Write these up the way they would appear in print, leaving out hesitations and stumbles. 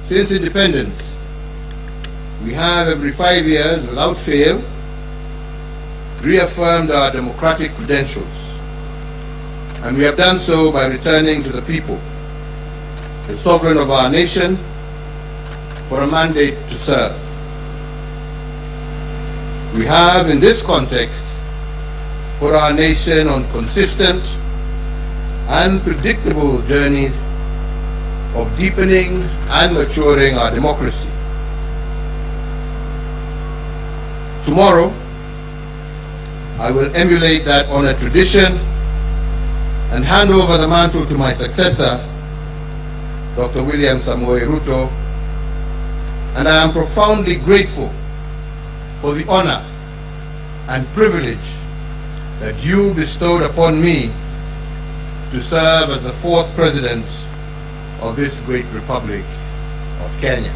Since independence, we have every 5 years, without fail, reaffirmed our democratic credentials. And we have done so by returning to the people, the sovereign of our nation, for a mandate to serve. We have, in this context, put our nation on consistent and predictable journey of deepening and maturing our democracy. Tomorrow, I will emulate that honored tradition and hand over the mantle to my successor, Dr. William Samoei Ruto, and I am profoundly grateful for the honor and privilege that you bestowed upon me to serve as the 4th President of this great Republic of Kenya.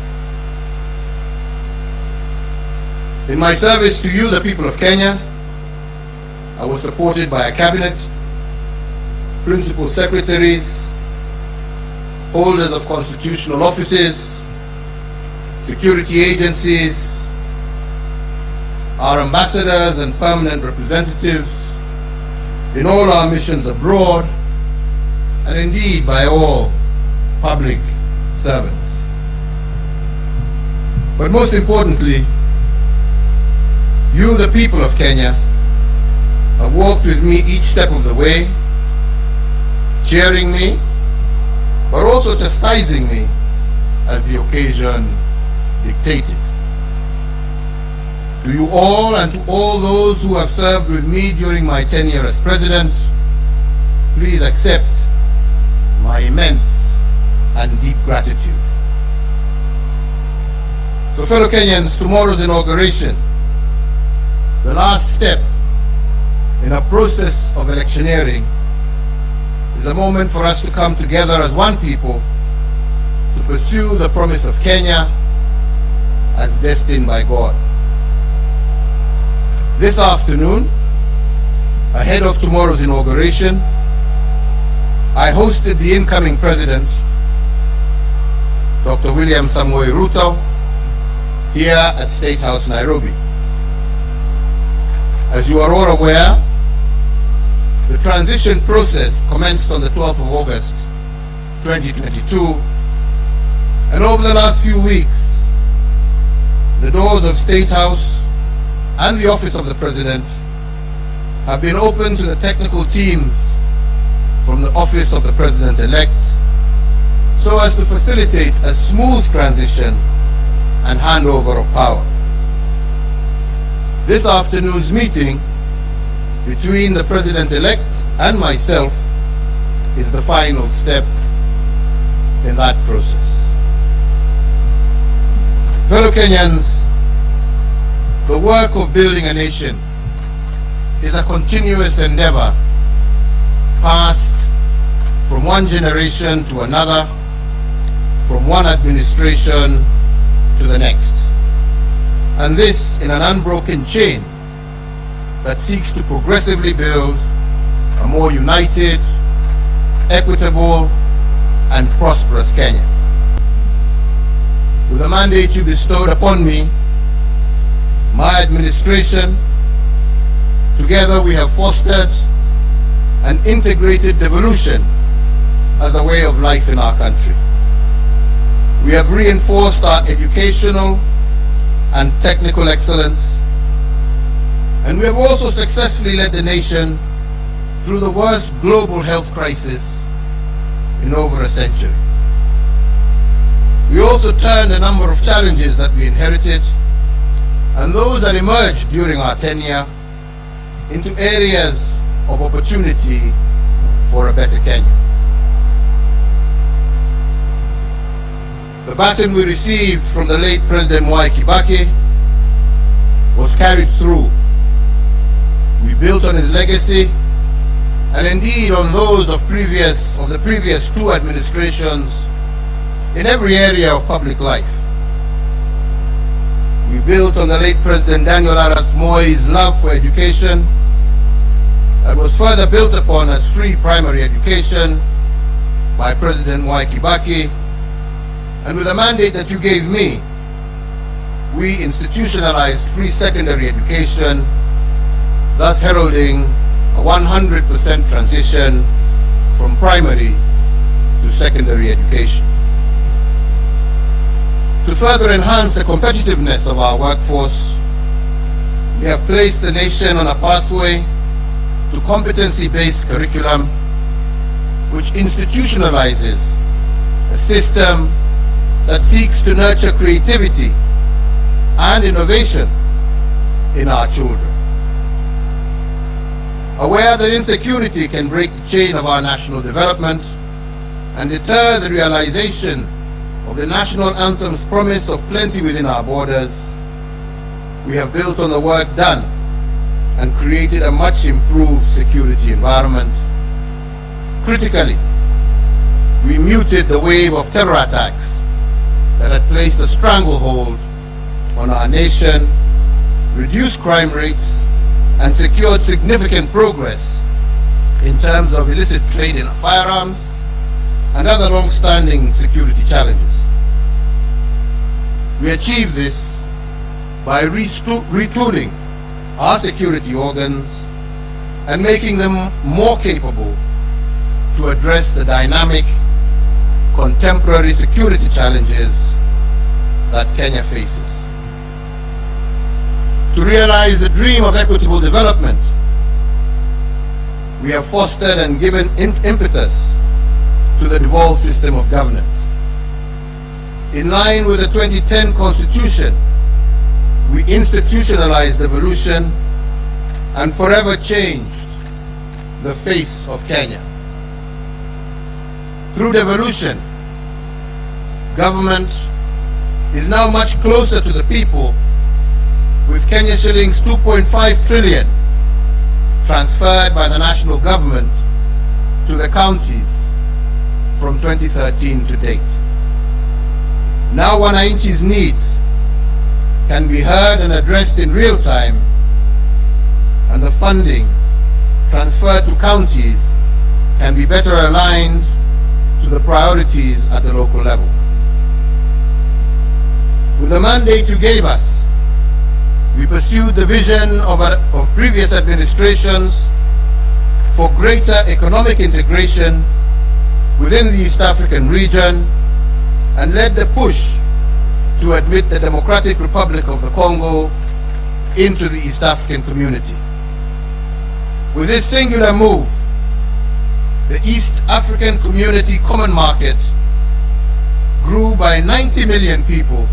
In my service to you, the people of Kenya, I was supported by a cabinet, principal secretaries, holders of constitutional offices, security agencies, our ambassadors and permanent representatives in all our missions abroad, and indeed by all public servants. But most importantly, you, the people of Kenya, have walked with me each step of the way, cheering me, but also chastising me as the occasion dictated. To you all and to all those who have served with me during my tenure as President, please accept my immense and deep gratitude. So fellow Kenyans, tomorrow's inauguration, the last step in a process of electioneering, is a moment for us to come together as one people to pursue the promise of Kenya as destined by God. This afternoon, ahead of tomorrow's inauguration, I hosted the incoming President, Dr. William Samoei Ruto, here at State House, Nairobi. As you are all aware, the transition process commenced on the 12th of August, 2022, and over the last few weeks, the doors of State House and the Office of the President have been open to the technical teams from the Office of the President-elect so as to facilitate a smooth transition and handover of power. This afternoon's meeting between the President-elect and myself is the final step in that process. Fellow Kenyans, the work of building a nation is a continuous endeavor passed from one generation to another, from one administration to the next. And this in an unbroken chain that seeks to progressively build a more united, equitable, and prosperous Kenya. With the mandate you bestowed upon me, my administration, together we have fostered an integrated devolution as a way of life in our country. We have reinforced our educational and technical excellence, and we have also successfully led the nation through the worst global health crisis in over a century. We also turned a number of challenges that we inherited and those that emerged during our tenure into areas of opportunity for a better Kenya. The baton we received from the late President Mwai Kibaki was carried through. We built on his legacy and indeed on those of the previous two administrations in every area of public life. We built on the late President Daniel Arap Moi's love for education that was further built upon as free primary education by President Mwai Kibaki, And with the mandate that you gave me, we institutionalized free secondary education, thus heralding a 100% transition from primary to secondary education. To further enhance the competitiveness of our workforce, we have placed the nation on a pathway to competency-based curriculum which institutionalizes a system that seeks to nurture creativity and innovation in our children. Aware that insecurity can break the chain of our national development and deter the realization of the national anthem's promise of plenty within our borders, we have built on the work done and created a much improved security environment. Critically, we muted the wave of terror attacks that had placed a stranglehold on our nation, reduced crime rates, and secured significant progress in terms of illicit trade in firearms and other long-standing security challenges. We achieved this by retooling our security organs and making them more capable to address the dynamic, contemporary security challenges that Kenya faces. To realize the dream of equitable development, we have fostered and given impetus to the devolved system of governance. In line with the 2010 Constitution, we institutionalized devolution and forever changed the face of Kenya. Through devolution, government is now much closer to the people, with Kenya shillings 2.5 trillion transferred by the national government to the counties from 2013 to date. Now Wananchi's needs can be heard and addressed in real time, and the funding transferred to counties can be better aligned to the priorities at the local level. With the mandate you gave us, we pursued the vision of previous administrations for greater economic integration within the East African region and led the push to admit the Democratic Republic of the Congo into the East African community. With this singular move, the East African Community Common Market grew by 90 million people,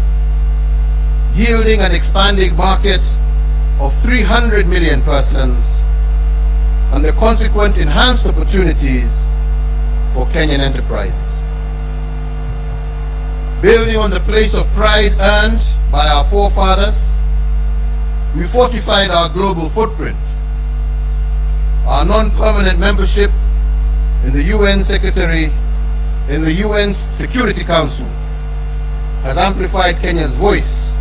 yielding an expanding market of 300 million persons and the consequent enhanced opportunities for Kenyan enterprises. Building on the place of pride earned by our forefathers, we fortified our global footprint. Our non-permanent membership in the UN Security Council has amplified Kenya's voice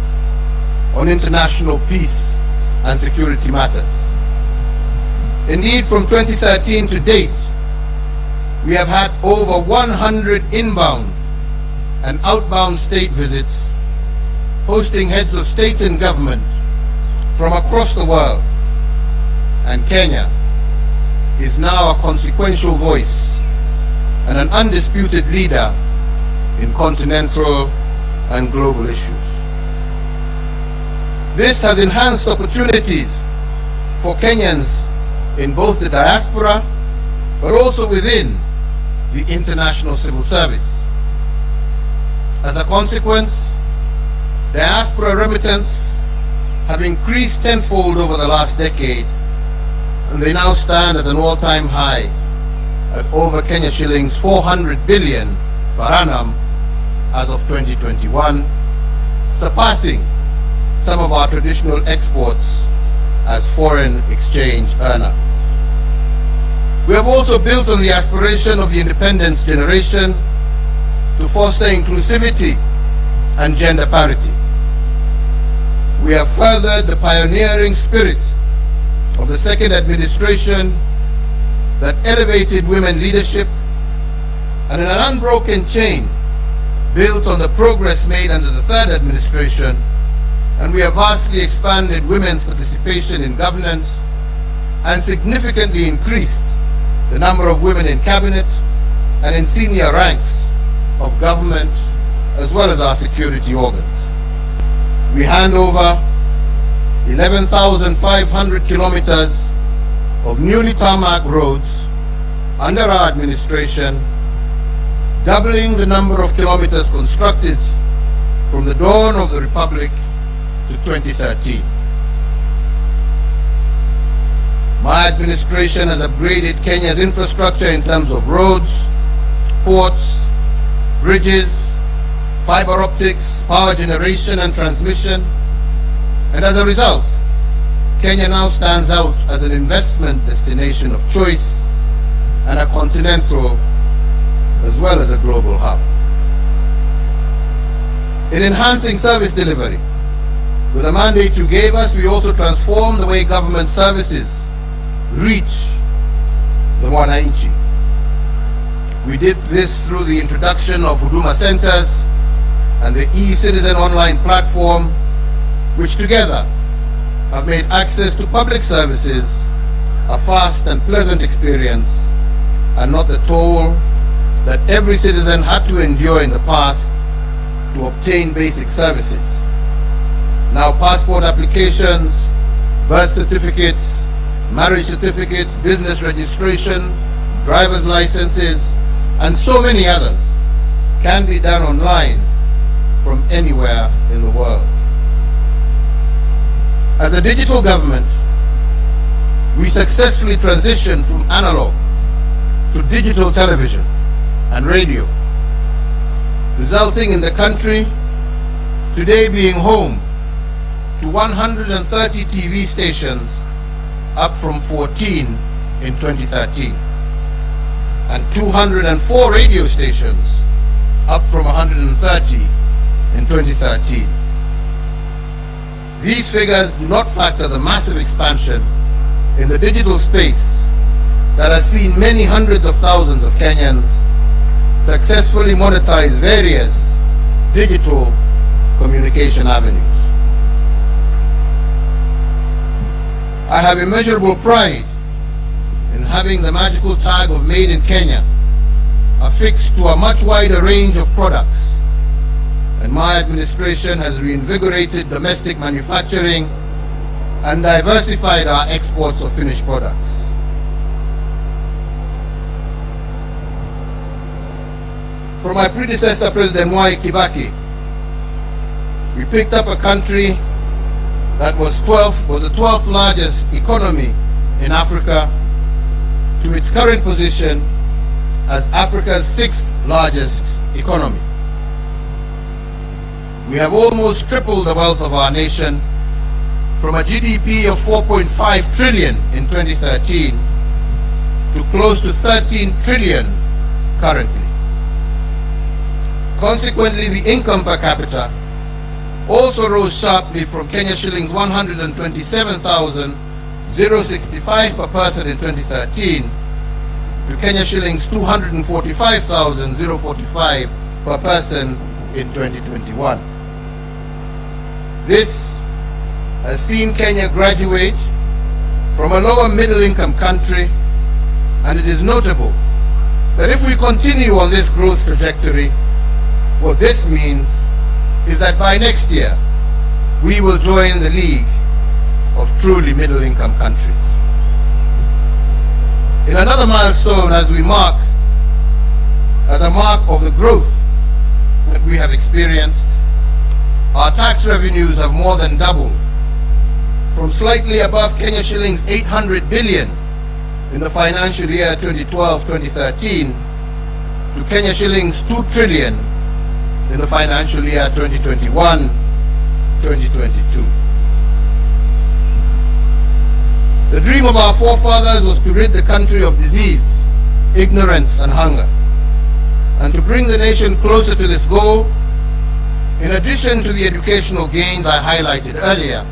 on international peace and security matters. Indeed, from 2013 to date, we have had over 100 inbound and outbound state visits, hosting heads of state and government from across the world, and Kenya is now a consequential voice and an undisputed leader in continental and global issues. This has enhanced opportunities for Kenyans in both the diaspora, but also within the international civil service. As a consequence, diaspora remittance have increased tenfold over the last decade, and they now stand at an all-time high at over Kenya shillings 400 billion per annum as of 2021, surpassing some of our traditional exports as foreign exchange earner. We have also built on the aspiration of the independence generation to foster inclusivity and gender parity. We have furthered the pioneering spirit of the second administration that elevated women leadership, and in an unbroken chain, built on the progress made under the third administration, and we have vastly expanded women's participation in governance and significantly increased the number of women in cabinet and in senior ranks of government, as well as our security organs. We hand over 11,500 kilometers of newly tarmac roads under our administration, doubling the number of kilometers constructed from the dawn of the Republic to 2013. My administration has upgraded Kenya's infrastructure in terms of roads, ports, bridges, fiber optics, power generation and transmission, and as a result, Kenya now stands out as an investment destination of choice and a continental as well as a global hub. In enhancing service delivery, with the mandate you gave us, we also transformed the way government services reach the Mwananchi. We did this through the introduction of Huduma Centers and the e-Citizen online platform, which together have made access to public services a fast and pleasant experience and not the toll that every citizen had to endure in the past to obtain basic services. Now passport applications, birth certificates, marriage certificates, business registration, driver's licenses, and so many others can be done online from anywhere in the world. As a digital government, we successfully transitioned from analog to digital television and radio, resulting in the country today being home to 130 TV stations, up from 14 in 2013, and 204 radio stations, up from 130 in 2013. These figures do not factor the massive expansion in the digital space that has seen many hundreds of thousands of Kenyans successfully monetize various digital communication avenues. I have immeasurable pride in having the magical tag of Made in Kenya affixed to a much wider range of products, and my administration has reinvigorated domestic manufacturing and diversified our exports of finished products. From my predecessor, President Mwai Kibaki, we picked up a country that was the 12th largest economy in Africa to its current position as Africa's 6th largest economy. We have almost tripled the wealth of our nation from a GDP of 4.5 trillion in 2013 to close to 13 trillion currently. Consequently, the income per capita also rose sharply from Kenya shillings 127,065 per person in 2013 to Kenya shillings 245,045 per person in 2021. This has seen Kenya graduate from a lower middle income country, and it is notable that if we continue on this growth trajectory, what this means is that by next year, we will join the league of truly middle-income countries. In another milestone as a mark of the growth that we have experienced, our tax revenues have more than doubled from slightly above Kenya shillings 800 billion in the financial year 2012-2013 to Kenya shillings 2 trillion in the financial year 2021-2022. The dream of our forefathers was to rid the country of disease, ignorance, and hunger. And to bring the nation closer to this goal, in addition to the educational gains I highlighted earlier,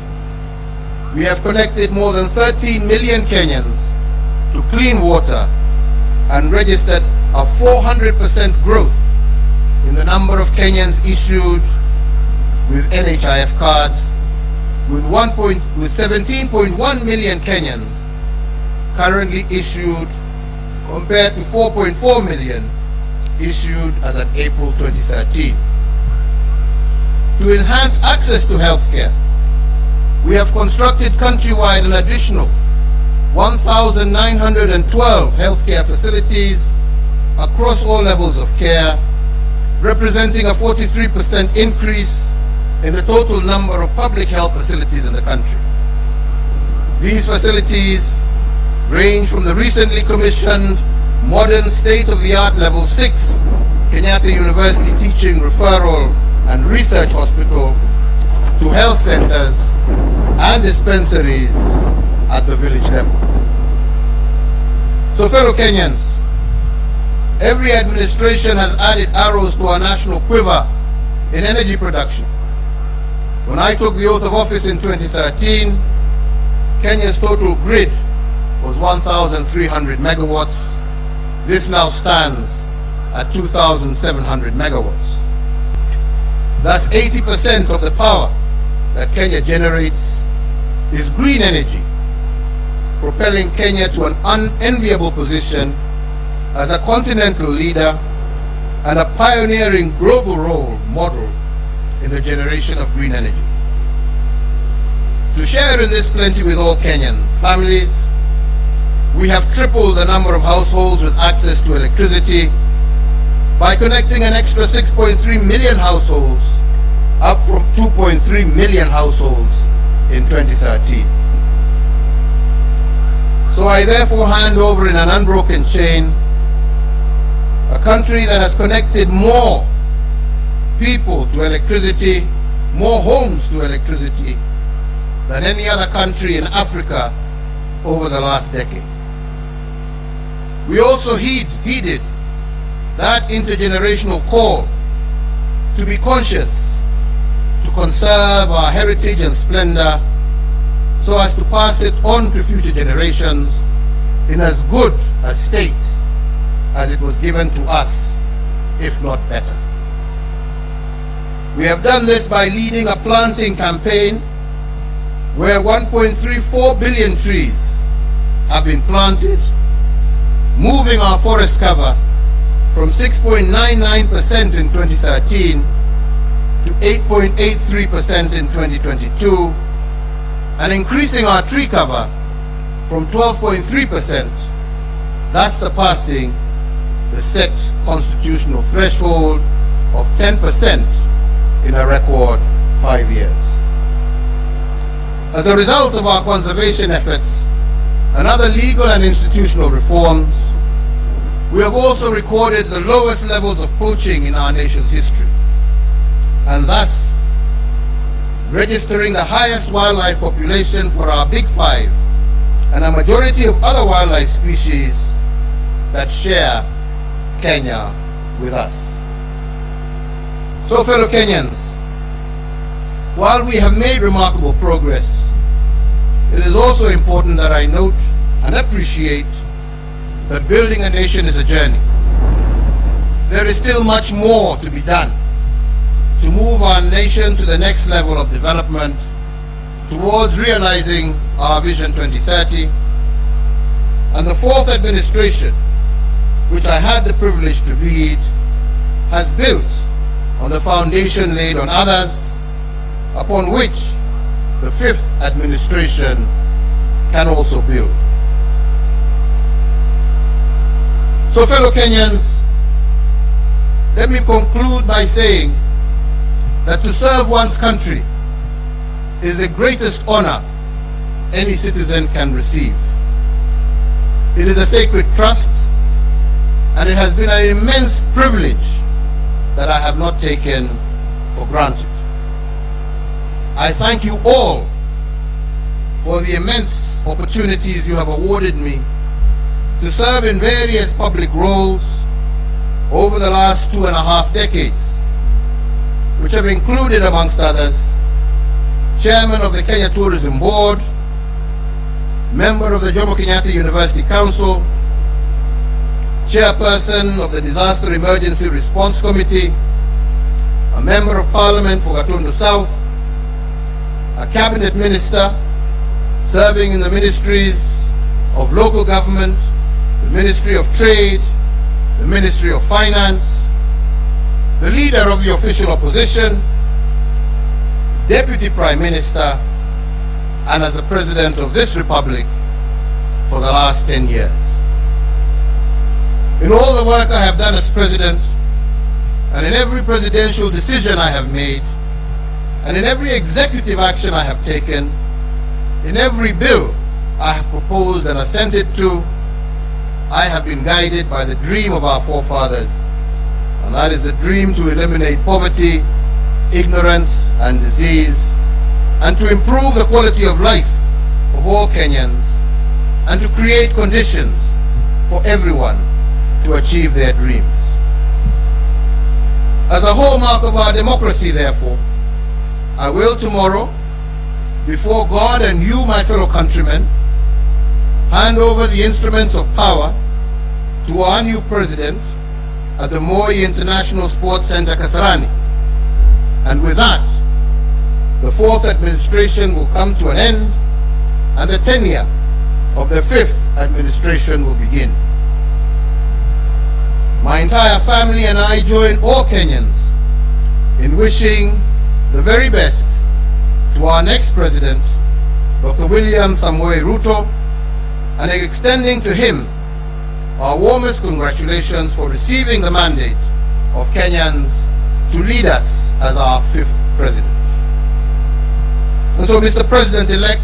we have connected more than 13 million Kenyans to clean water and registered a 400% growth in the number of Kenyans issued with NHIF cards, with 17.1 million Kenyans currently issued, compared to 4.4 million issued as at April 2013. To enhance access to healthcare, we have constructed countrywide an additional 1,912 healthcare facilities across all levels of care, representing a 43% increase in the total number of public health facilities in the country. These facilities range from the recently commissioned modern state-of-the-art Level 6 Kenyatta University Teaching, Referral and Research Hospital to health centers and dispensaries at the village level. So fellow Kenyans, every administration has added arrows to our national quiver in energy production. When I took the oath of office in 2013, Kenya's total grid was 1,300 megawatts. This now stands at 2,700 megawatts. Thus 80% of the power that Kenya generates is green energy, propelling Kenya to an unenviable position as a continental leader and a pioneering global role model in the generation of green energy. To share in this plenty with all Kenyan families, we have tripled the number of households with access to electricity by connecting an extra 6.3 million households, up from 2.3 million households in 2013. So I therefore hand over in an unbroken chain a country that has connected more people to electricity, more homes to electricity than any other country in Africa over the last decade. We also heeded that intergenerational call to be conscious, to conserve our heritage and splendor so as to pass it on to future generations in as good a state as it was given to us, if not better. We have done this by leading a planting campaign where 1.34 billion trees have been planted, moving our forest cover from 6.99% in 2013 to 8.83% in 2022, and increasing our tree cover from 12.3%, thus surpassing the set constitutional threshold of 10% in a record 5 years. As a result of our conservation efforts and other legal and institutional reforms, we have also recorded the lowest levels of poaching in our nation's history, and thus registering the highest wildlife population for our Big Five and a majority of other wildlife species that share Kenya with us. So fellow Kenyans, while we have made remarkable progress, it is also important that I note and appreciate that building a nation is a journey. There is still much more to be done to move our nation to the next level of development towards realizing our Vision 2030. And the fourth administration, which I had the privilege to lead, has built on the foundation laid on others, upon which the fifth administration can also build. So fellow Kenyans, let me conclude by saying that to serve one's country is the greatest honor any citizen can receive. It is a sacred trust, and it has been an immense privilege that I have not taken for granted. I thank you all for the immense opportunities you have awarded me to serve in various public roles over the last 2.5 decades, which have included, amongst others, Chairman of the Kenya Tourism Board, Member of the Jomo Kenyatta University Council, Chairperson of the Disaster Emergency Response Committee, a member of parliament for Gatundu South, a cabinet minister serving in the ministries of local government, the Ministry of Trade, the Ministry of Finance, the leader of the official opposition, Deputy Prime Minister, and as the President of this Republic for the last 10 years. In all the work I have done as President, and in every presidential decision I have made, and in every executive action I have taken, in every bill I have proposed and assented to, I have been guided by the dream of our forefathers, and that is the dream to eliminate poverty, ignorance, and disease, and to improve the quality of life of all Kenyans, and to create conditions for everyone to achieve their dreams. As a hallmark of our democracy, therefore, I will tomorrow, before God and you, my fellow countrymen, hand over the instruments of power to our new president at the Moi International Sports Center, Kasarani. And with that, the fourth administration will come to an end, and the tenure of the fifth administration will begin. My entire family and I join all Kenyans in wishing the very best to our next president, Dr. William Samoei Ruto, and extending to him our warmest congratulations for receiving the mandate of Kenyans to lead us as our fifth president. And so, Mr. President-elect,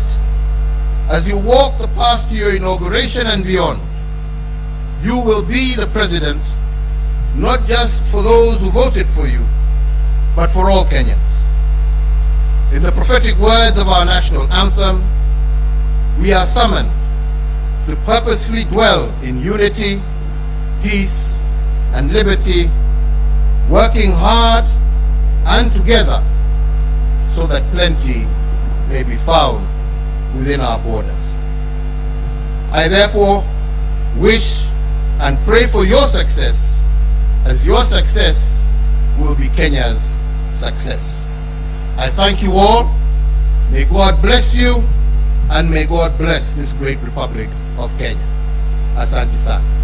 as you walk the path to your inauguration and beyond, you will be the president not just for those who voted for you, but for all Kenyans. In the prophetic words of our national anthem, we are summoned to purposefully dwell in unity, peace, and liberty, working hard and together so that plenty may be found within our borders. I therefore wish and pray for your success, as your success will be Kenya's success. I thank you all. May God bless you, and may God bless this great Republic of Kenya. Asante sana.